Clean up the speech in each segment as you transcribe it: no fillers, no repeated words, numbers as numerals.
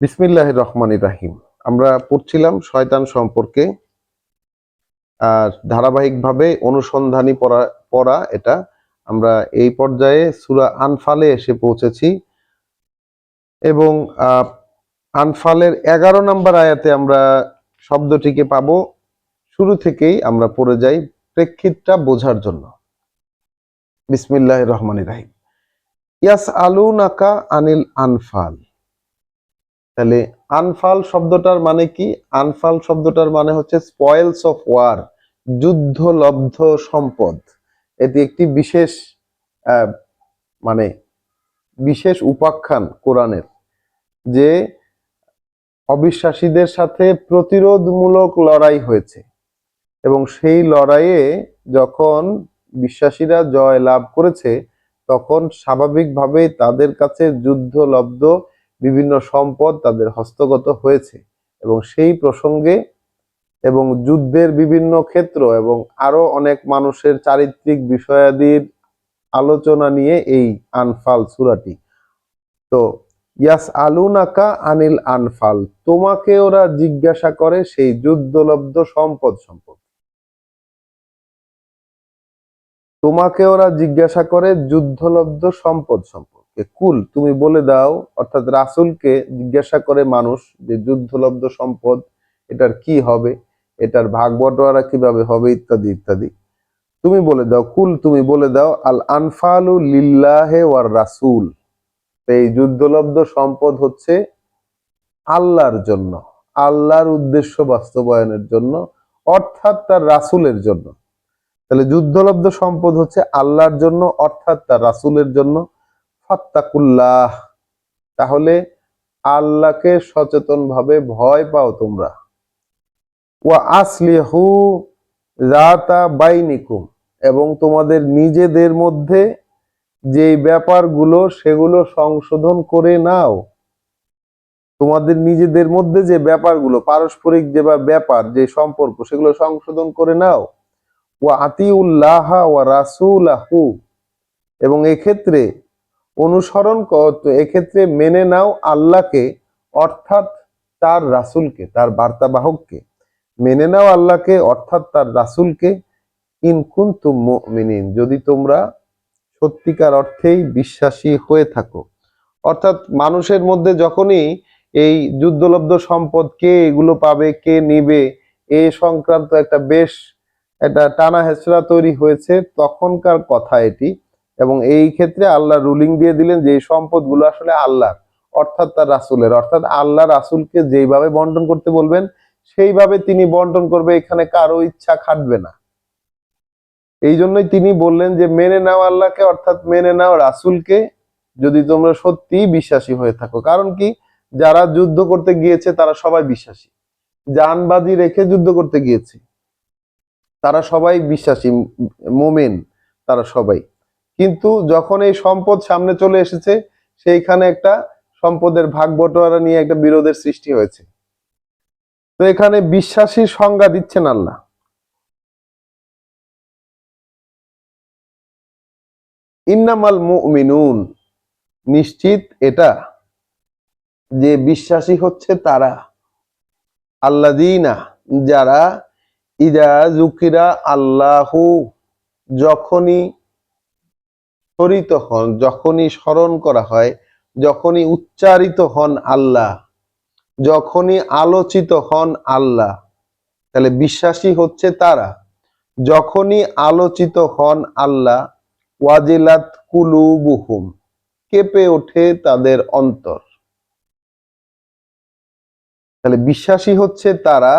বিসমিল্লাহির রহমানির রাহিম। আমরা পড়ছিলাম শয়তান সম্পর্কে। আর ধারাবাহিকভাবে অনুসন্ধানী পড়া এটা। আমরা এই পর্যায়ে সূরা আনফালে এসে পৌঁছেছি এবং আনফালের 11 নম্বর আয়াতে আমরা শব্দটিকে পাবো। শুরু থেকেই আমরা পড়ে যাই প্রেক্ষিতটা বোঝার জন্য। বিসমিল্লাহির রহমানির রাহিম। ইয়াসআলুনাকা আনিল আনফাল। তাহলে আনফাল শব্দটার মানে কি? আনফাল শব্দটার মানে হচ্ছে স্পয়েলস অফ ওয়ার, যুদ্ধলব্ধ সম্পদ। এটি একটি বিশেষ আহ, মানে বিশেষ উপাখ্যান কোরআনের, যে অবিশ্বাসীদের সাথে প্রতিরোধমূলক লড়াই হয়েছে এবং সেই লড়াইয়ে যখন বিশ্বাসীরা জয় লাভ করেছে তখন স্বাভাবিকভাবেই তাদের কাছে যুদ্ধলব্ধ বিভিন্ন সম্পদ তাদের হস্তগত হয়েছে এবং সেই প্রসঙ্গে এবং যুদ্ধের বিভিন্ন ক্ষেত্র এবং আরো অনেক মানুষের চারিত্রিক বিষয়াদির আলোচনা নিয়ে এই আনফাল সূরাটি। তো ইয়াসআলুনাকা আনিল আনফাল, তোমাকে ওরা জিজ্ঞাসা করে সেই যুদ্ধলব্ধ সম্পদ সম্পর্কে। তোমাকে ওরা জিজ্ঞাসা করে যুদ্ধলব্ধ সম্পদ সম্পর্কে। কুল, তুমি বলে দাও, অর্থাৎ রাসূলকে জিজ্ঞাসা করে মানুষ যে যুদ্ধলব্ধ সম্পদ এটার কি হবে, এটার ভাগ বটোয়ারা কিভাবে হবে, ইত্যাদি ইত্যাদি। তুমি বলে দাও, কুল তুমি বলে দাও, আল আনফালু লিল্লাহে ওয়ার রাসূল, এই যুদ্ধলব্ধ সম্পদ হচ্ছে আল্লাহর জন্য, আল্লাহর উদ্দেশ্য বাস্তবায়নের জন্য, অর্থাৎ তার রাসূলের জন্য। তাহলে যুদ্ধলব্ধ সম্পদ হচ্ছে আল্লাহর জন্য অর্থাৎ তার রাসূলের জন্য। ফাত্তাকুল্লাহ, তাহলে আল্লাহকে সচেতনভাবে ভয় পাও তোমরা। ওয়া আসলিহু যাতা বাইনিকুম, এবং তোমাদের নিজেদের মধ্যে যে ব্যাপারগুলো সেগুলো সংশোধন করে নাও। তোমাদের নিজেদের মধ্যে যে ব্যাপারগুলো পারস্পরিক যে ব্যাপার যে সম্পর্ক সেগুলো সংশোধন করে নাও। ওয়া আতিউল্লাহ ওয়া রাসূলাহু, এবং এক্ষেত্রে অনুসরণ এক্ষেত্রে মেনে নাও আল্লাহকে অর্থাৎ তার রাসূলকে, তার বার্তাবাহককে। মেনে নাও আল্লাহকে অর্থাৎ তার রাসূলকে। ইন কুনতুম মুমিনিন, যদি তোমরা সত্যিকার অর্থেই বিশ্বাসী হয়ে থাকো। অর্থাৎ মানুষের মধ্যে যখনই এই যুদ্ধলব্ধ সম্পদ কে এগুলো পাবে, কে নিবে, এ সংক্রান্ত একটা টানা হেঁচড়া তৈরি হয়েছে, তখনকার কথা এটি। এবং এই ক্ষেত্রে আল্লাহ রুলিং দিয়ে দিলেন যে এই সম্পদগুলো আসলে আল্লাহর অর্থাৎ তার রাসূলের, অর্থাৎ আল্লাহ রাসূলকে যেইভাবে বন্টন করতে বলবেন সেইভাবে তিনি বন্টন করবে, এখানে কারো ইচ্ছা খাটবে না। এই জন্যই তিনি বললেন যে মেনে নাও আল্লাহকে অর্থাৎ মেনে নাও রাসূলকে যদি তোমরা সত্যি বিশ্বাসী হয়ে থাকো। কারণ কি, যারা যুদ্ধ করতে গিয়েছে তারা সবাই বিশ্বাসী, জানবাজি রেখে যুদ্ধ করতে গিয়েছে, তারা সবাই বিশ্বাসী, মোমেন তারা সবাই। কিন্তু যখন এই সম্পদ সামনে চলে এসেছে সেইখানে একটা সম্পদের ভাগ বটোয়ারা নিয়ে একটা বিরোধের সৃষ্টি হয়েছে। তো এখানে বিশ্বাসীর সংজ্ঞা দিচ্ছেন আল্লাহ। ইন্নামাল মুমিনুন, নিশ্চিত এটা যে বিশ্বাসী হচ্ছে তারা, আল্লাযীনা, যারা ইযা যুকিরা আল্লাহু, যখনই স্মরিত হন, যখনই স্মরণ করা হয়, যখনই উচ্চারিত হন আল্লাহ, যখনই আলোচিত হন আল্লাহ। তাহলে বিশ্বাসী হচ্ছে তারা যখনই আলোচিত হন আল্লাহ। ওয়াজিলাত কুলুবুহুম, কেঁপে ওঠে তাদের অন্তর। তাহলে বিশ্বাসী হচ্ছে তারা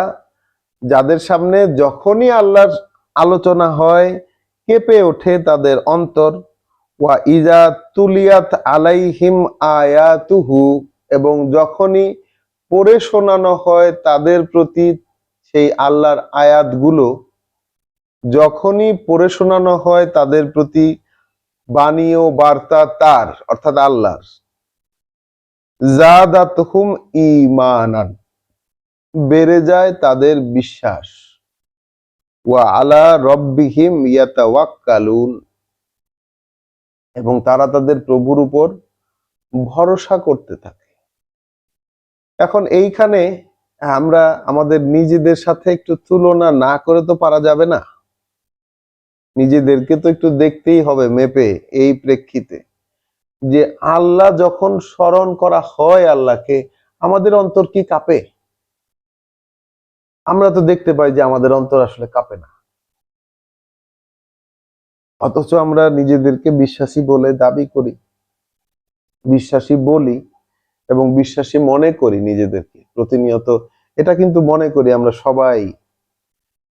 যাদের সামনে যখনই আল্লাহর আলোচনা হয় কেঁপে ওঠে তাদের অন্তর। ওয়া ইজা তুলিয়াত আলাইহিম আয়াতুহু, এবং যখনই পড়ে শোনানো হয় তাদের প্রতি সেই আল্লাহর আয়াতগুলো, যখনই পড়ে শোনানো হয় তাদের প্রতি বাণী ও বার্তা তার অর্থাৎ আল্লাহর, জাদাতহুম ঈমানান, বেড়ে যায় তাদের বিশ্বাস। ওয়া আলা রব্বিহিম ইয়াতাওয়াক্কালুন, এবং তারা তাদের প্রভুর উপর ভরসা করতে থাকে। এখন এইখানে আমরা আমাদের নিজেদের সাথে একটু তুলনা না করে তো পারা যাবে না, নিজেদেরকে তো একটু দেখতেই হবে মেপে। এই প্রেক্ষিতে যে আল্লাহ যখন স্মরণ করা হয় আল্লাহকে, আমাদের অন্তর কি কাঁপে? আমরা তো দেখতে পাই যে আমাদের অন্তর আসলে কাঁপে না, অথচ আমরা নিজেদেরকে বিশ্বাসী বলে দাবি করি, বিশ্বাসী বলি এবং বিশ্বাসী মনে করি নিজেদেরকে প্রতিনিয়ত। এটা কিন্তু মনে করি আমরা সবাই,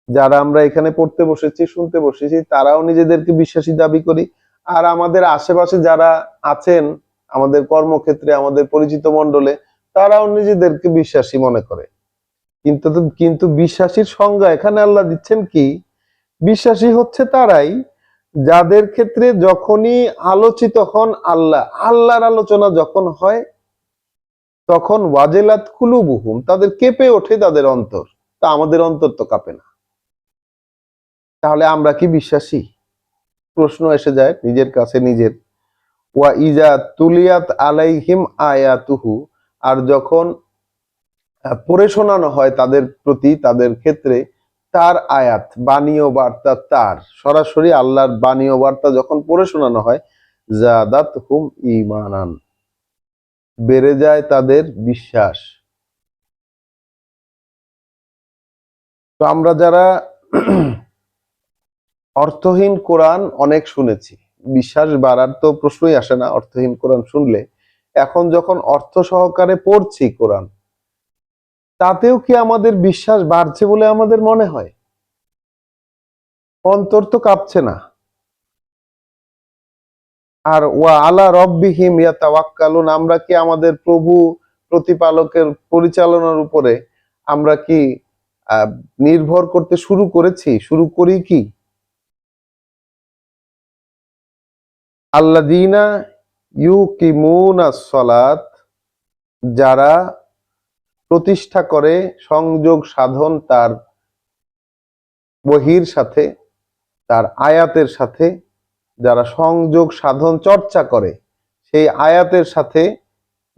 যারা আমরা এখানে পড়তে বসেছি, শুনতে বসেছি, তারাও নিজেদেরকে বিশ্বাসী দাবি করি। আর আমাদের আশেপাশে যারা আছেন, আমাদের কর্মক্ষেত্রে, আমাদের পরিচিত মণ্ডলে, তারাও নিজেদেরকে বিশ্বাসী মনে করে। কিন্তু বিশ্বাসীর সংজ্ঞা এখানে আল্লাহ দিচ্ছেন কি? বিশ্বাসী হচ্ছে তারাই যাদের ক্ষেত্রে যখনই আলোচিত হন আল্লাহ, আল্লাহর আলোচনা যখন হয়, তখন ওয়াজেলাত কুলুবুহুম, তাদের কেঁপে ওঠে তাদের অন্তর। তা আমাদের অন্তর তো কাঁপে না। তাহলে আমরা কি বিশ্বাসী? প্রশ্ন এসে যায় নিজের কাছে নিজের। ওয়া ইজা তুলিয়াত আলাইহিম আয়াতুহু, আর যখন পড়ে শোনানো হয় তাদের প্রতি, তাদের ক্ষেত্রে তার আয়াত, বাণী ও বার্তা, তার সরাসরি আল্লাহর বাণী ও বার্তা যখন পড়ে শোনানো হয়, জাদাতহুম ঈমানান, বেড়ে যায় তাদের বিশ্বাস। তো আমরা যারা অর্থহীন কোরআন অনেক শুনেছি, বিশ্বাস বাড়ার তো প্রশ্নই আসে না অর্থহীন কোরআন শুনলে। এখন যখন অর্থ সহকারে পড়ছি কোরআন, তাতেও কি আমাদের বিশ্বাস বাড়ছে বলে আমাদের মনে হয়? অন্তর তো কাঁপছে না। আর ওয়া আলা রব্বিহিম ইয়াতাওয়াক্কালুন, আমরা কি আমাদের প্রভু প্রতিপালকের পরিচালনার উপরে আমরা কি আহ, নির্ভর করতে শুরু করেছি, শুরু করি কি? আল্লাযীনা ইউকিমুনাস সালাত, যারা প্রতিষ্ঠা করে সংযোগ সাধন তার বহির সাথে, তার আয়াতের সাথে, যারা সংযোগ সাধন চর্চা করে সেই আয়াতের সাথে,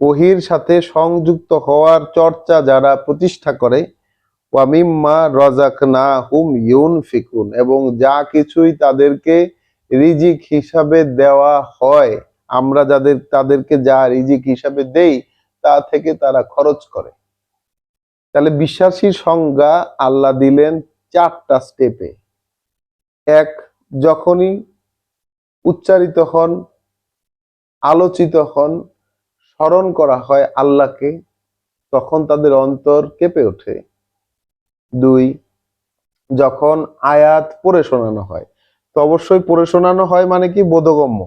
ওহির সাথে সংযুক্ত হওয়ার চর্চা যারা প্রতিষ্ঠা করে, ওয়ামিম্মা রাযাকনাহুম ইউনফিকুন, এবং যা কিছুই তাদেরকে রিজিক হিসাবে দেওয়া হয়, আমরা তাদেরকে যা রিজিক হিসাবে দেই, তা থেকে তারা খরচ করে। তাহলে বিশ্বাসীর সংজ্ঞা আল্লাহ দিলেন 4টা স্টেপে। এক, যখনই উচ্চারিত হন, আলোচিত হন, স্মরণ করা হয় আল্লাহকে, তখন তাদের অন্তর কেঁপে ওঠে। 2, যখন আয়াত পড়ে শোনানো হয়, তো অবশ্যই পড়ে শোনানো হয় মানে কি বোধগম্য,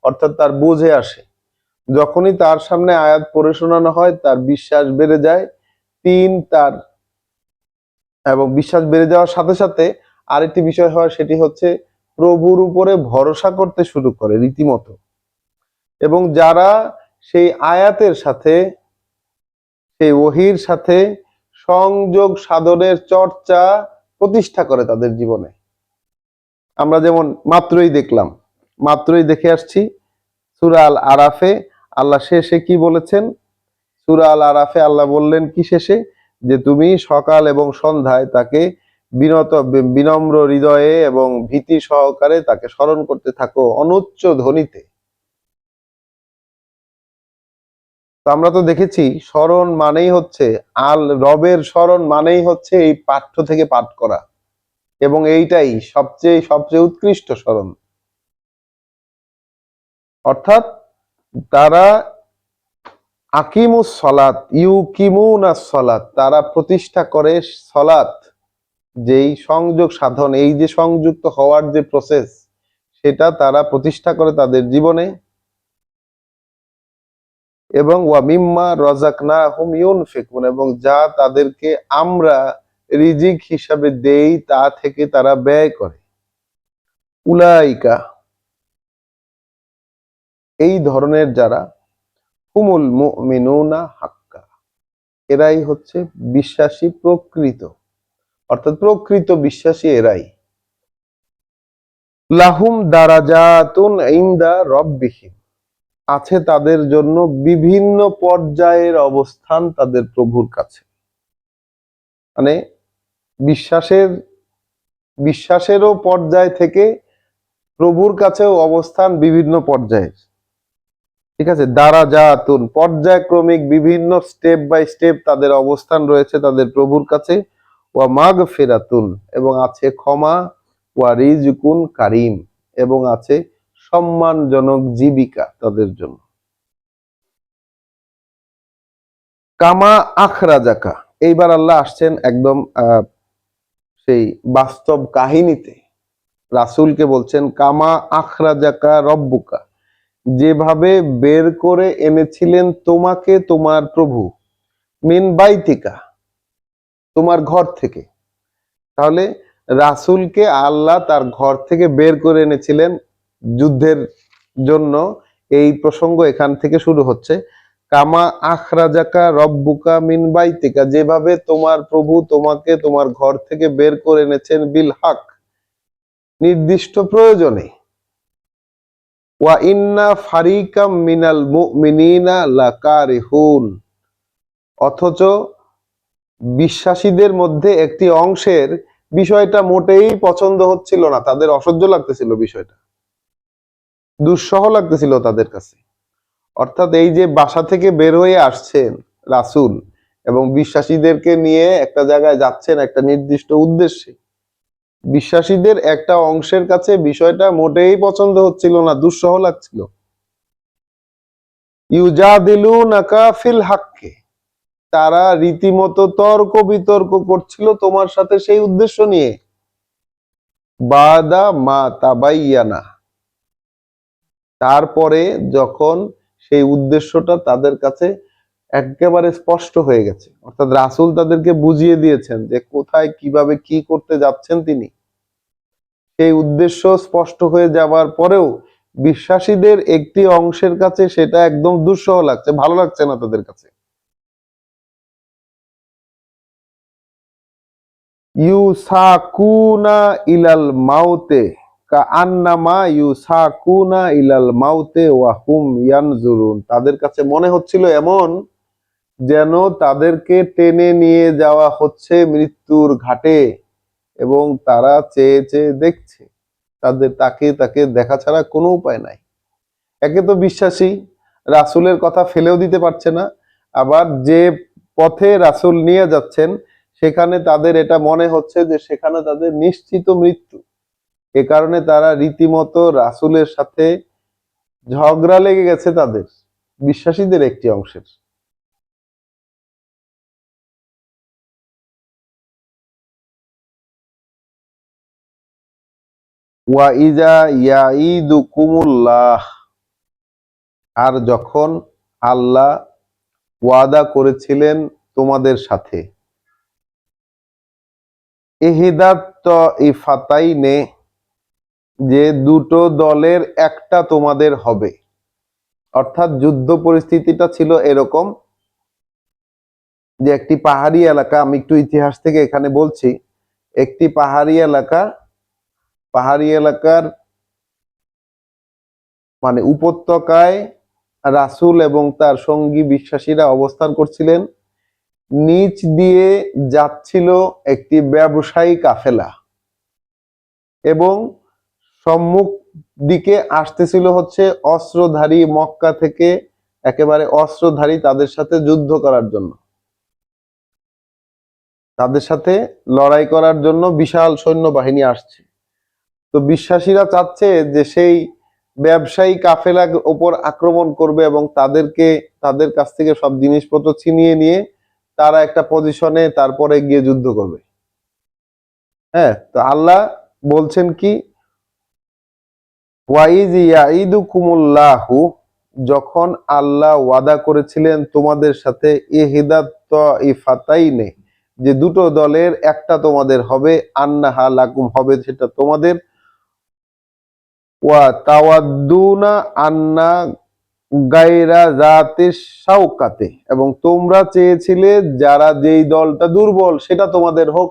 অর্থাৎ তার বুঝে আসে। যখনই তার সামনে আয়াত পড়ে শোনানো হয়, তার বিশ্বাস বেড়ে যায়। 3, তার এবং বিশ্বাস বেড়ে যাওয়ার সাথে সাথে আরেকটি বিষয় হয়, সেটি হচ্ছে প্রভুর উপরে ভরসা করতে শুরু করে রীতিমতো। এবং যারা সেই আয়াতের সাথে, সেই ওহির সাথে সংযোগ সাধনের চর্চা প্রতিষ্ঠা করে তাদের জীবনে। আমরা যেমন মাত্রই দেখে আসছি সূরা আল আরাফে আল্লাহ শেষে কি বলেছেন? সূরা আল আরাফে আল্লাহ বললেন কি শেষে? যে তুমি সকাল এবং সন্ধ্যায় তাকে বিনম্র হৃদয়ে এবং ভীতি সহকারে তাকে স্মরণ করতে থাকো অনুচ্চ ধ্বনিতে। তো আমরা তো দেখেছি স্মরণ মানেই হচ্ছে, রবের স্মরণ মানেই হচ্ছে এই পাঠ্য থেকে পাঠ করা, এবং এইটাই সবচেয়ে সবচেয়ে উৎকৃষ্ট স্মরণ। অর্থাৎ তারা আকিমুস সলাত ইউকিমুনাস সলাত, তারা প্রতিষ্ঠা করে সলাত, যেই সংযোগ সাধন, এই যে সংযুক্ত হওয়ার যে প্রসেস, সেটা তারা প্রতিষ্ঠা করে তাদের জীবনে। এবং ওয়া মিম্মা রাযাকনাহুম ইউনফিকুন, এবং যা তাদেরকে আমরা রিজিক হিসাবে দেই তা থেকে তারা ব্যয় করে। উলাইকা, এই ধরনের যারা, হুমুল মুমিনুনা হাক্কা, এরাই হচ্ছে বিশ্বাসী প্রকৃত, অর্থাৎ প্রকৃত বিশ্বাসী এরাই। লাহুম দারাজাতুন ইনদা রব্বিহিম, আছে তাদের জন্য বিভিন্ন পর্যায়ের অবস্থান তাদের প্রভুর কাছে। মানে বিশ্বাসেরও পর্যায় থেকে প্রভুর কাছেও অবস্থান বিভিন্ন পর্যায়ের। ঠিক আছে, দারাজাতুন, পর্যায়ক্রমিক বিভিন্ন স্টেপ বাই স্টেপ তাদের অবস্থান রয়েছে তাদের প্রভুর কাছে। ওয়া মাগফিরাতুন, এবং আছে ক্ষমা। ওয়া রিজকুন কারিম, এবং আছে সম্মানজনক জীবিকা তাদের জন্য। কামা আখরাজাকা, এইবার আল্লাহ আসছেন একদম সেই বাস্তব কাহিনীতে। রাসূলকে বলছেন কামা আখরাজাকা রব্বুকা, যেভাবে বের করে এনেছিলেন তোমাকে তোমার প্রভু, মিন বাইতিকা, তোমার ঘর থেকে। তাহলে রাসূলকে আল্লাহ তার ঘর থেকে বের করে এনেছিলেন যুদ্ধের জন্য। এই প্রসঙ্গ এখান থেকে শুরু হচ্ছে। কামা আখরাজাকা রব্বুকা মিন বাইতিকা, যেভাবে তোমার প্রভু তোমাকে তোমার ঘর থেকে বের করে এনেছেন, বিল হক, নির্দিষ্ট প্রয়োজনে। ওয়া ইন্না ফারিকাম মিনাল মুমিনিনা লাকারিহুন, অথচ বিশ্বাসীদের মধ্যে একটি অংশের বিষয়টা মোটেই পছন্দ হচ্ছিল না, তাদের অসহ্য লাগতেছিল, বিষয়টা দুঃসহ লাগতেছিল তাদের কাছে। অর্থাৎ এই যে বাসা থেকে বের হয়ে আসছেন রাসূল এবং বিশ্বাসীদেরকে নিয়ে একটা জায়গায় যাচ্ছেন একটা নির্দিষ্ট উদ্দেশ্যে, বিশ্বাসীদের একটা অংশের কাছে বিষয়টা মোটেই পছন্দ হচ্ছিল না, দুঃসহ লাগছিল। ইউজাদিলুনাকা ফিল হাক্কি, তারা রীতিমতো তর্ক বিতর্ক করছিল তোমার সাথে সেই উদ্দেশ্য নিয়ে। বাদা মা তাবাইয়ানা, তারপরে যখন সেই উদ্দেশ্যটা তাদের কাছে একেবারে স্পষ্ট হয়ে গেছে, অর্থাৎ রাসূল তাদেরকে বুঝিয়ে দিয়েছেন যে কোথায় কিভাবে কি করতে যাচ্ছেন তিনি। সেই উদ্দেশ্য স্পষ্ট হয়ে যাওয়ার পরেও বিশ্বাসীদের একটি অংশের কাছে সেটা একদম দুঃসহ লাগছে, ভালো লাগছে না তাদের কাছে। ইউসাকুনা ইলাল মাউতে কাআন্নামা ইউসাকুনা ইলাল মাউতে ওয়া হুম ইয়ানজুরুন, তাদের কাছে মনে হচ্ছিল এমন যেন তাদেরকে টেনে নিয়ে যাওয়া হচ্ছে মৃত্যুর ঘাটে এবং তারা চেয়ে চেয়ে দেখছে। তাদের তাকে তাকে দেখা ছাড়া কোনো উপায় নাই। একে তো বিশ্বাসী, রাসূলের কথা ফেলেও দিতে পারছে না, আবার যে পথে রাসূল নিয়ে যাচ্ছেন সেখানে তাদের এটা মনে হচ্ছে যে সেখানে তাদের নিশ্চিত মৃত্যু। এ কারণে তারা রীতিমতো রাসূলের সাথে ঝগড়া লেগে গেছে তাদের, বিশ্বাসীদের একটি অংশের। ওয়া ইজা ইয়াইদুকুমুল্লাহ, আর যখন আল্লাহ ওয়াদা করেছিলেন তোমাদের সাথে, ইহদাত ইফাতাইনে, যে দুটো দলের একটা তোমাদের হবে। অর্থাৎ যুদ্ধ পরিস্থিতিটা ছিল এরকম যে একটি পাহাড়ি এলাকা, আমি একটু ইতিহাস থেকে এখানে বলছি। একটি পাহাড়ি এলাকার মানে উপত্যকায় রাসূল এবং তার সঙ্গী বিশ্বাসীরা অবস্থান করছিলেন। নিচ দিয়ে যাচ্ছিল একটি ব্যবসায়ী কাফেলা এবং সম্মুখ দিকে আসতেছিল হচ্ছে অস্ত্রধারী, মক্কা থেকে একেবারে অস্ত্রধারী, তাদের সাথে যুদ্ধ করার জন্য, তাদের সাথে লড়াই করার জন্য বিশাল সৈন্যবাহিনী আসছে। তো বিশ্বাসীরা চাচ্ছে যে সেই ব্যবসায়ী কাফেলার ওপর আক্রমণ করবে এবং তাদের কাছ থেকে সব জিনিসপত্র ছিনিয়ে নিয়ে তারা একটা পজিশনে তারপরে গিয়ে যুদ্ধ করবে। হ্যাঁ, তো আল্লাহ বলছেন কি, ওয়াইজ ইয়াইদুকুমুল্লাহু, যখন আল্লাহ ওয়াদা করেছিলেন তোমাদের সাথে, ইহদাত তাইফাতাইনে, যে দুটো দলের একটা তোমাদের হবে, আন্নাহা লাকুম, হবে সেটা তোমাদের, ওয়া তাওয়াদ্দুনা আন্না গায়রা জাতিস শাওকাতে, এবং তোমরা চেয়েছিলে যারা যেই দলটা দুর্বল সেটা তোমাদের হোক।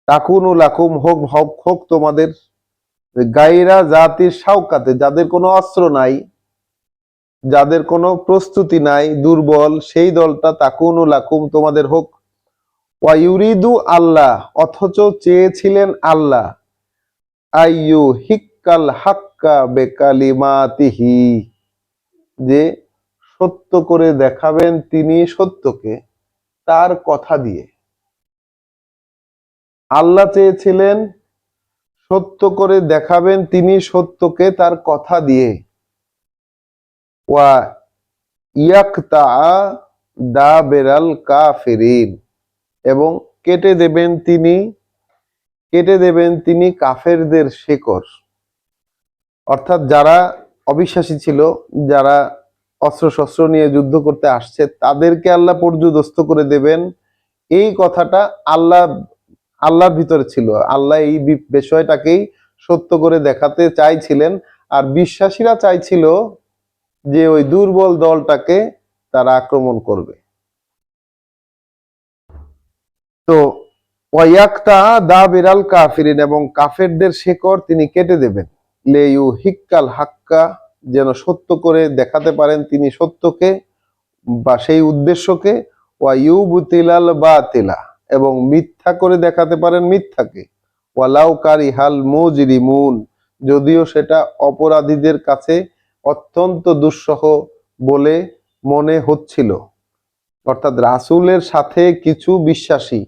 তাকুনু লাকুম, হোক হোক হোক তোমাদের। গায়রা জাতির শাওকাতে, যাদের কোনো অস্ত্র নাই, যাদের কোনো প্রস্তুতি নাই, দুর্বল, সেই দলটা তাকুনু লাকুম তোমাদের হোক। ওয়ায়ুরিদু আল্লাহ, অথচ চেয়েছিলেন আল্লাহ, আইয়ু হিক্কাল হাক্কা বেকালিমাতিহি, যে সত্য করে দেখাবেন তিনি সত্যকে তার কথা দিয়ে। আল্লাহ চেয়েছিলেন সত্য করে দেখাবেন তিনি সত্যকে তার কথা দিয়ে। ওয়া ইয়াকতা দাবেরাল কাফিরিন, এবং কেটে দেবেন তিনি কাফেরদের শেকড়। অর্থাৎ যারা অবিশ্বাসী ছিল, যারা অস্ত্রশস্ত্র নিয়ে যুদ্ধ করতে আসছে, তাদেরকে আল্লাহ পর্যুদস্ত করে দেবেন, এই কথাটা আল্লাহর ভিতরে ছিল। আল্লাহ এই বিষয়টাকেই সত্য করে দেখাতে চাইছিলেন, আর বিশ্বাসীরা চাইছিল যে ওই দুর্বল দলটাকে তারা আক্রমণ করবে। তো ওয়াক্তা দা বিরাল কাফিরিন, এবং কাফেরদের শেকড় তিনি কেটে দেবেন। লেয়ু হিক্কাল হাক্কা, যেন সত্য করে দেখাতে পারেন তিনি সত্যকে বা সেই উদ্দেশ্যকে। ওয়াইউ বুতিলাল বাতিলা, এবং মিথ্যা করে দেখাতে পারেন মিথ্যাকে। ওয়ালাউ কারিহাল মুজরিমুন, যদিও সেটা অপরাধীদের কাছে অত্যন্ত দুঃসহ বলে মনে হচ্ছিল। অর্থাৎ রাসূলের সাথে কিছু বিশ্বাসী,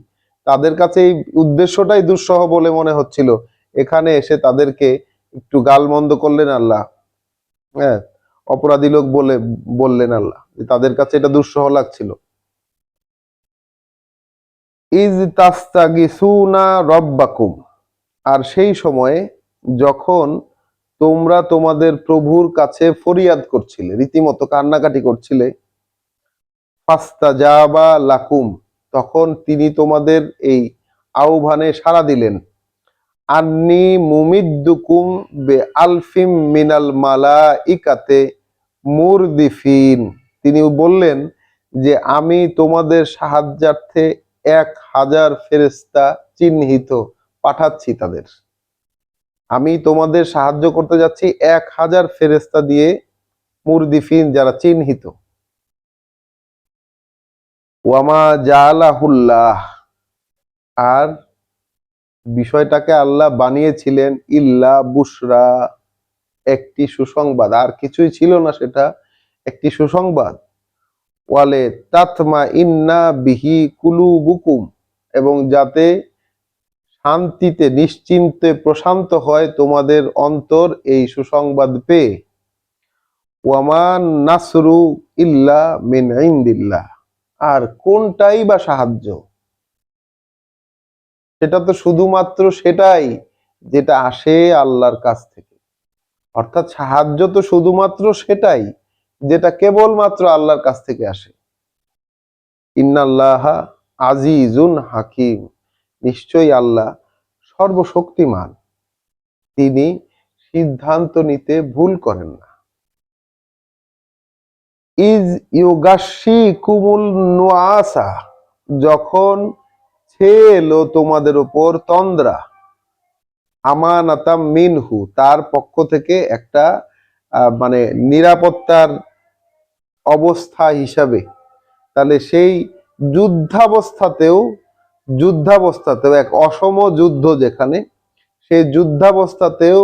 তাদের কাছে এই উদ্দেশ্যটাই দুঃসহ বলে মনে হচ্ছিল। এখানে এসে তাদেরকে একটু গালমন্দ করলেন আল্লাহ, হ্যাঁ, অপরাধী লোক বলে বললেন আল্লাহ, তাদের কাছে এটা দুঃসহ লাগছিল। ইজ তাস্তাগিসুনা রব্বাকুম, আর সেই সময়ে যখন তোমরা তোমাদের প্রভুর কাছে ফরিয়াদ করছিলে, রীতিমতো কান্নাকাটি করছিলে, ফাস্তাজাবা লাকুম, তখন তিনি তোমাদের এই আহ্বানে সাড়া দিলেন। আন্নি মুমিদ্দুকুম বে আলফিম মিনাল মালাইকাতে মুরদিফিন, তিনি বললেন যে আমি তোমাদের সাহায্যার্থে 1000 ফেরেশতা চিহ্নিত পাঠাচ্ছি তাদের। আমি তোমাদের সাহায্য করতে যাচ্ছি 1000 ফেরেশতা দিয়ে, মুরদিফিন, যারা চিহ্নিত। ওয়ামা জালাহুল্লাহ, আর বিষয়টাকে আল্লাহ বানিয়েছিলেন ইল্লা বুশরা, একটি সুসংবাদ, আর কিছুই ছিল না, সেটা একটি সুসংবাদ। ওয়ালে তাতমা ইন্না বিহি কুলুবুকুম, এবং যাতে শান্তিতে নিশ্চিন্তে প্রশান্ত হয় তোমাদের অন্তর এই সুসংবাদ পেয়ে। ওয়ামান নাসরু ইল্লা মিন ইনদিল্লাহ, আর কোনটাই বা সাহায্য, সেটা তো শুধুমাত্র সেটাই যেটা আসে আল্লাহর কাছ থেকে। অর্থাৎ সাহায্য তো শুধুমাত্র সেটাই যেটা কেবলমাত্র আল্লাহর কাছ থেকে আসে। ইন্নাল্লাহা আজিজুন হাকিম, নিশ্চয়ই আল্লাহ সর্বশক্তিমান, তিনি সিদ্ধান্ত নিতে ভুল করেন না। ইজ ইউগাশি কুমুল নুআসা, যখন ছেয়ে এলো তোমাদের উপর তন্দ্রা, আমানাতাম মিনহু, তার পক্ষ থেকে একটা মানে নিরাপত্তার অবস্থা হিসাবে। তাহলে সেই যুদ্ধাবস্থাতেও যুদ্ধাবস্থাতেও এক অসম যুদ্ধ যেখানে, সেই যুদ্ধাবস্থাতেও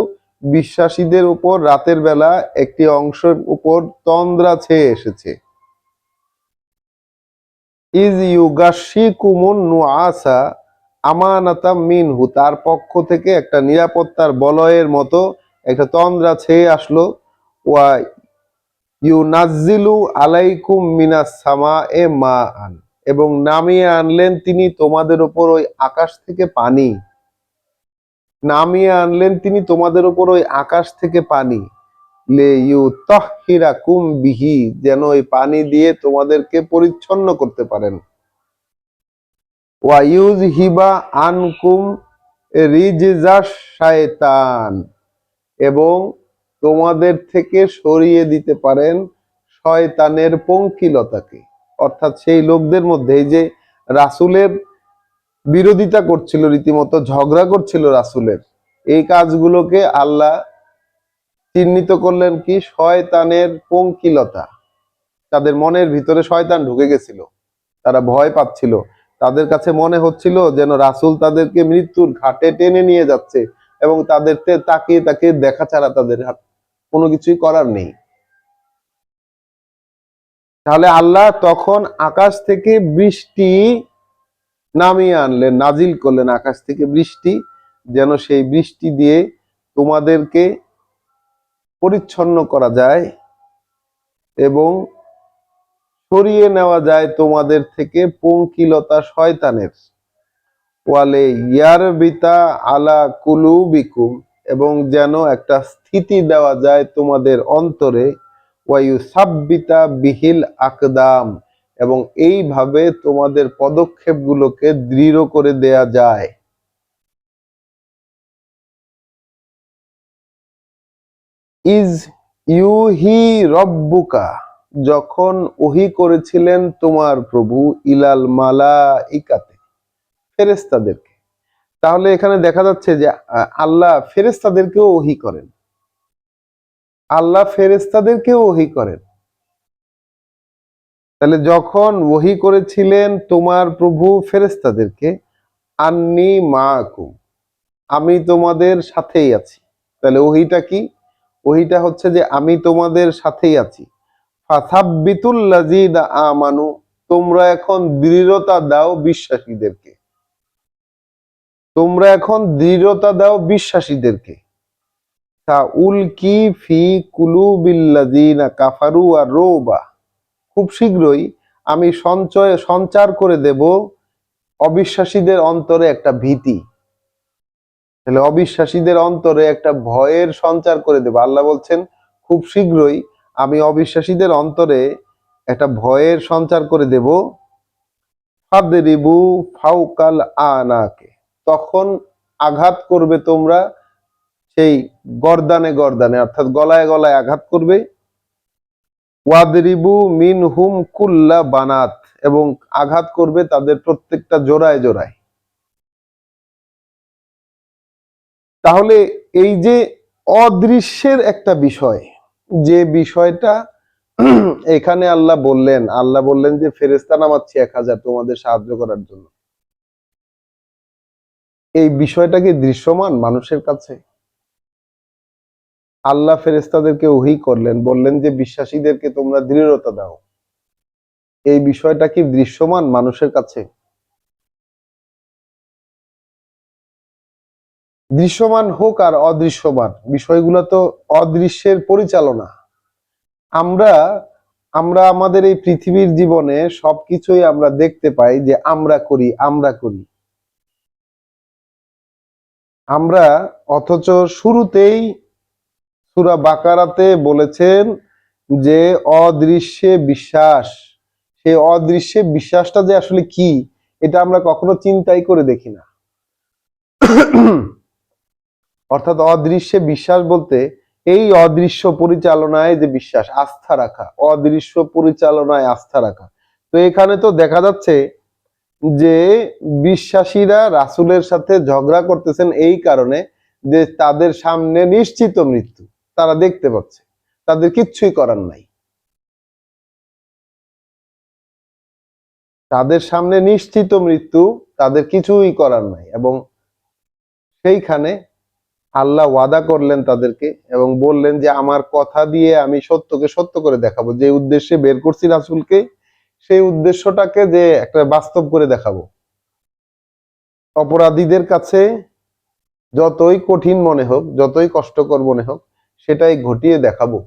বিশ্বাসীদের উপর রাতের বেলা একটি অংশের উপর তন্দ্রা ছেয়ে এসেছে। ইজ ইউগাশিকুমুন নুআসা আমানাতাম মিনহু, তার পক্ষ থেকে একটা নিরাপত্তার বলয়ের মতো একটা তন্দ্রা ছেয়ে আসলো। ওয়া ইউনাজ্জিলু আলাইকুম মিনাস সামায়ে মাআন, এবং নামিয়ে আনলেন তিনি তোমাদের উপর ওই আকাশ থেকে পানি। নামিয়ে আনলেন তিনি তোমাদের উপর ওই আকাশ থেকে পানি। লে ইউতাহহিরাকুম বিহি, যেন ওই পানি দিয়ে তোমাদেরকে পরিচ্ছন্ন করতে পারেন। ওয়া ইউযহিবা আনকুম রিজজাশ শায়তান, এবং তোমাদের থেকে সরিয়ে দিতে পারেন শয়তানের পঙ্কিলতাকে। অর্থাৎ সেই লোকদের মধ্যে, এই যে রাসূলের বিরোধিতা করছিল, রীতিমতো ঝগড়া করছিল রাসূলের, এই কাজগুলোকে আল্লাহ চিহ্নিত করলেন কি? শয়তানের পঙ্কিলতা। তাদের মনের ভিতরে শয়তান ঢুকে গেছিল, তারা ভয় পাচ্ছিল, তাদের কাছে মনে হচ্ছিল যেন রাসূল তাদেরকে মৃত্যুর ঘাটে টেনে নিয়ে যাচ্ছে এবং তাদের তাকিয়ে তাকিয়ে দেখা ছাড়া তাদের হাত কোনো কিছুই করার নেই। তাহলে আল্লাহ তখন আকাশ থেকে বৃষ্টি নামিয়ে আনলেন, নাজিল করলেন আকাশ থেকে বৃষ্টি, যেন সেই বৃষ্টি দিয়ে তোমাদেরকে পরিচ্ছন্ন করা যায় এবং সরিয়ে নেওয়া যায় তোমাদের থেকে পঙ্কিলতা শয়তানের। ওয়ালে ইয়ারবিতা আলা কুলুবিকুম, এবং যেন একটা স্থিতি দেওয়া যায় তোমাদের অন্তরে, ওয়ায়ু সাব্বিতা বিহিল আকদাম, এবং এইভাবে তোমাদের পদক্ষেপগুলোকে দৃঢ় করে দেয়া যায়। ইজ ইউহি রব্বুকা, যখন ওহি করেছিলেন তোমার প্রভু, ইলাল মালাইকাতে, ফেরেশতাদেরকে। তাহলে এখানে দেখা যাচ্ছে যে আল্লাহ ফেরেশতাদেরকেও ওহি করেন, আল্লাহ ফেরেশতাদেরকেও ওহি করেন। তাহলে যখন ওহি করেছিলেন তোমার প্রভু ফেরেশতাদেরকে, আন্নি মাআকুম, আমি তোমাদের সাথেই আছি। তাহলে ওহিটা কি? ওহিটা হচ্ছে যে আমি তোমাদের সাথেই আছি। ফাসাব্বিতুল লাযিনা আমানু, তোমরা এখন দৃঢ়তা দাও বিশ্বাসীদেরকে, তোমরা এখন দৃঢ়তা দাও বিশ্বাসীদেরকে। সাউলকি ফি কুলুবিল লাযিনা কাফারু আর রৌবা, খুব শীঘ্রই আমি সঞ্চার করে দেব অবিশ্বাসীদের অন্তরে একটা ভীতি। তাহলে অবিশ্বাসীদের অন্তরে একটা ভয়ের সঞ্চার করে দেব। আল্লাহ বলছেন খুব শীঘ্রই আমি অবিশ্বাসীদের অন্তরে একটা ভয়ের সঞ্চার করে দেব। ফাদরিবু ফাউকাল আনাকে, তখন আঘাত করবে তোমরা সেই গর্দানে গর্দানে, অর্থাৎ গলায় গলায় আঘাত করবে। ওয়াদরিবু মিনহুম কুল্লা বানাত, এবং আঘাত করবে তাদের প্রত্যেকটা জোড়ায় জোড়ায়। তাহলে এই যে অদৃশ্যের একটা বিষয়, যে বিষয়টা এখানে আল্লাহ বললেন যে ফেরেশতা নামাচ্ছি 1000 তোমাদের সাহায্য করার জন্য, এই বিষয়টা কি দৃশ্যমান মানুষের কাছে? আল্লাহ ফেরেশতাদেরকে ওহী করলেন, বললেন যে বিশ্বাসীদেরকে তোমরা দৃঢ়তা দাও, এই বিষয়টা কি দৃশ্যমান মানুষের কাছে? দৃশ্যমান হোক আর অদৃশ্যমান, বিষয়গুলো তো অদৃশ্যের পরিচালনা। আমরা আমরা আমাদের এই পৃথিবীর জীবনে সবকিছুই আমরা দেখতে পাই যে আমরা করি আমরা করি আমরা, অথচ শুরুতেই সূরা বাকারাতে বলেছেন যে অদৃশ্যে বিশ্বাস। সেই অদৃশ্যে বিশ্বাসটা যে আসলে কি, এটা আমরা কখনো চিন্তাই করে দেখি না। অর্থাৎ অদৃশ্যে বিশ্বাস বলতে এই অদৃশ্য পরিচালনায় যে বিশ্বাস, আস্থা রাখা, অদৃশ্য পরিচালনায় আস্থা রাখা। তো এখানে তো দেখা যাচ্ছে যে বিশ্বাসীরা রাসূলের সাথে ঝগড়া করতেছেন এই কারণে যে তাদের সামনে নিশ্চিত মৃত্যু, তারা দেখতে পাচ্ছে, তাদের কিচ্ছুই করার নাই, তাদের সামনে নিশ্চিত মৃত্যু, তাদের কিছুই করার নাই। এবং সেইখানে আল্লাহ ওয়াদা করলেন তাদেরকে এবং বললেন যে আমার কথা দিয়ে আমি সত্যকে সত্য করে দেখাবো, যে উদ্দেশ্যে বের করছি রাসূলকে, সেই উদ্দেশ্যটাকে যে একটা বাস্তব করে দেখাবো। অপরাধীদের কাছে যতই কঠিন মনে হোক, যতই কষ্টকর মনে হোক, সেটাই ঘটিয়ে দেখাবো।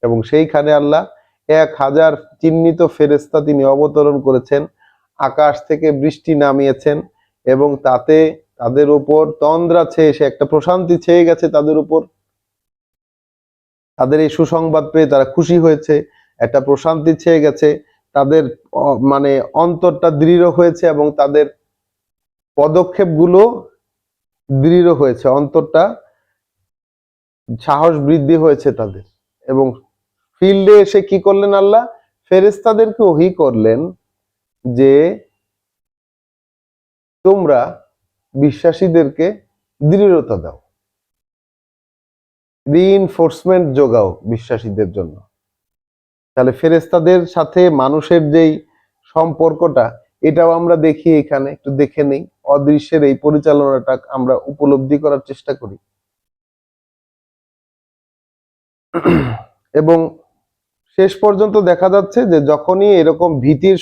এবং সেইখানে আল্লাহ 1000 চিহ্নিত ফেরেশতা তিনি অবতরণ করেছেন, আকাশ থেকে বৃষ্টি নামিয়েছেন, এবং তাতে তাদের উপর তন্দ্রা ছেয়ে এসে একটা প্রশান্তি ছেয়ে গেছে তাদের উপর। তাদের এই সুসংবাদ পেয়ে তারা খুশি হয়েছে, একটা প্রশান্তি ছেয়ে গেছে, তাদের মানে অন্তরটা দৃঢ় হয়েছে এবং তাদের পদক্ষেপগুলো দৃঢ় হয়েছে, অন্তরটা সাহস বৃদ্ধি হয়েছে তাদের। এবং ফিল্ডে এসে কি করলেন আল্লাহ? ফেরেশতাদেরকে ওহী করলেন যে তোমরা বিশ্বাসীদেরকে দৃঢ়তা দাও। রিইনফোর্সমেন্ট যোগাও বিশ্বাসীদের জন্য। তাহলে ফেরেশতাদের সাথে মানুষের যেই সম্পর্কটা, এটাও আমরা দেখি এখানে, একটু দেখে নেই। অদৃশ্যের এই পরিচালনাটা আমরা উপলব্ধি করার চেষ্টা করি। এবং শেষ পর্যন্ত দেখা যাচ্ছে যে যখনই এরকম ভীতির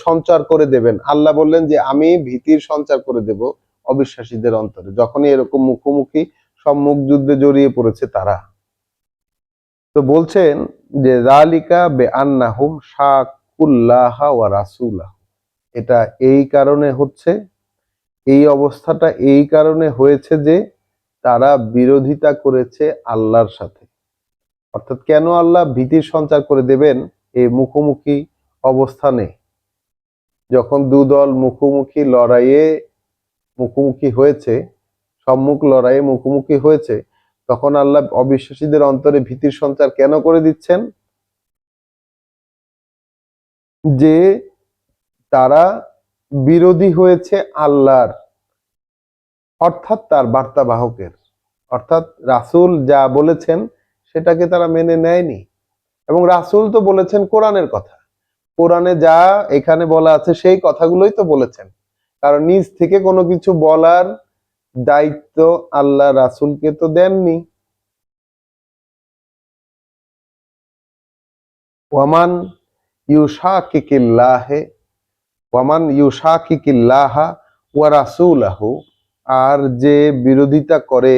সঞ্চার করে দেবেন, আল্লাহ বললেন যে আমি ভীতির সঞ্চার করে দেব অবিশ্বাসীদের অন্তরে, যখনই এরকম মুখোমুখি সম্মুখ যুদ্ধে জড়িয়ে পড়েছে তারা। তো বলছেন যে যালিকা বিআন্নাহুম শাকুল্লাহ ওয়া রাসূলাহ, এটা এই কারণে হচ্ছে, এই অবস্থাটা এই কারণে হয়েছে যে তারা বিরোধিতা করেছে আল্লাহর সাথে। অর্থাৎ কেন আল্লাহ ভীতির সঞ্চার করে দেবেন এই মুখোমুখি অবস্থানে, যখন দুদল মুখোমুখি হয়েছে, সম্মুখ লড়াইয়ে মুখোমুখি হয়েছে, তখন আল্লাহ অবিশ্বাসীদের অন্তরে ভীতির সঞ্চার কেন করে দিচ্ছেন? যে তারা বিরোধী হয়েছে আল্লাহর, অর্থাৎ তার বার্তাবাহকের, অর্থাৎ রাসূল যা বলেছেন সেটাকে তারা মেনে নেয়নি। এবং রাসূল তো বলেছেন কোরআনের কথা, কোরআনে যা এখানে বলা আছে সেই কথাগুলোই তো বলেছেন। কারণ নিজ থেকে কোনো কিছু বলার দায়িত্ব আল্লাহ রাসূলকে তো দেননি। ওয়ামান ইউশাকিকিল্লাহে ওয়ামান ইউশাকিকিল্লাহা ওয়া রাসূলাহু, আর যে বিরোধিতা করে,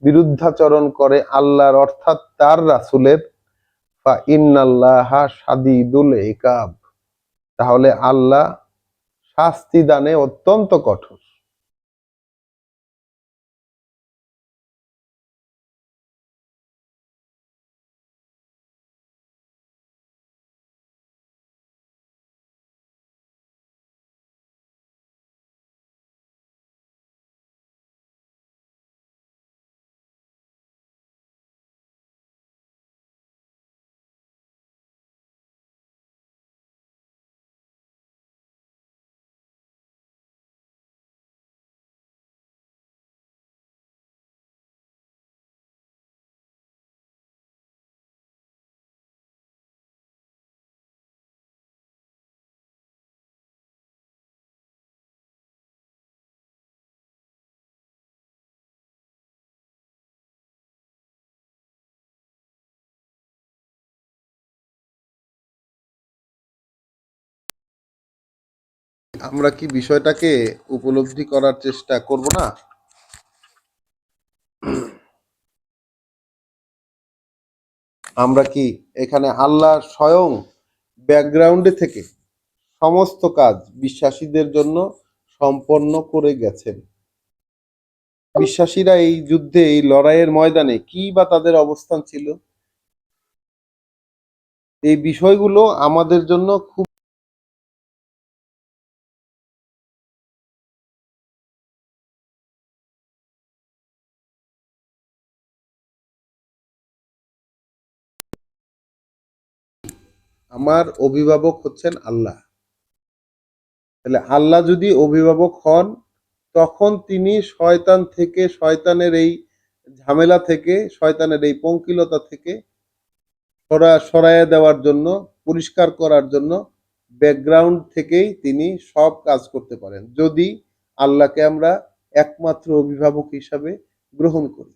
বিরুদ্ধাচরণ করে আল্লাহর অর্থাৎ তার রাসূলের, ফা ইন্নাল্লাহা শাদীদুল ইকাব, তাহলে আল্লাহ শাস্তি দানে অত্যন্ত কঠোর। আমরা কি বিষয়টাকে উপলব্ধি করার চেষ্টা করব না? আমরা কি এখানে আল্লাহ স্বয়ং ব্যাকগ্রাউন্ডে থেকে সমস্ত কাজ বিশ্বাসীদের জন্য সম্পন্ন করে গেছেন। বিশ্বাসীরা এই যুদ্ধে, এই লড়াইয়ের ময়দানে কি বা তাদের অবস্থান ছিল, এই বিষয়গুলো আমাদের জন্য খুব, আমার অভিভাবক হচ্ছেন আল্লাহ। তাহলে আল্লাহ যদি অভিভাবক হন, তখন তিনি শয়তান থেকে, শয়তানের এই ঝামেলা থেকে, শয়তানের এই পঙ্কিলতা থেকে সরাইয়া দেওয়ার জন্য, পরিষ্কার করার জন্য ব্যাকগ্রাউন্ড থেকেই তিনি সব কাজ করতে পারেন, যদি আল্লাহকে আমরা একমাত্র অভিভাবক হিসাবে গ্রহণ করি।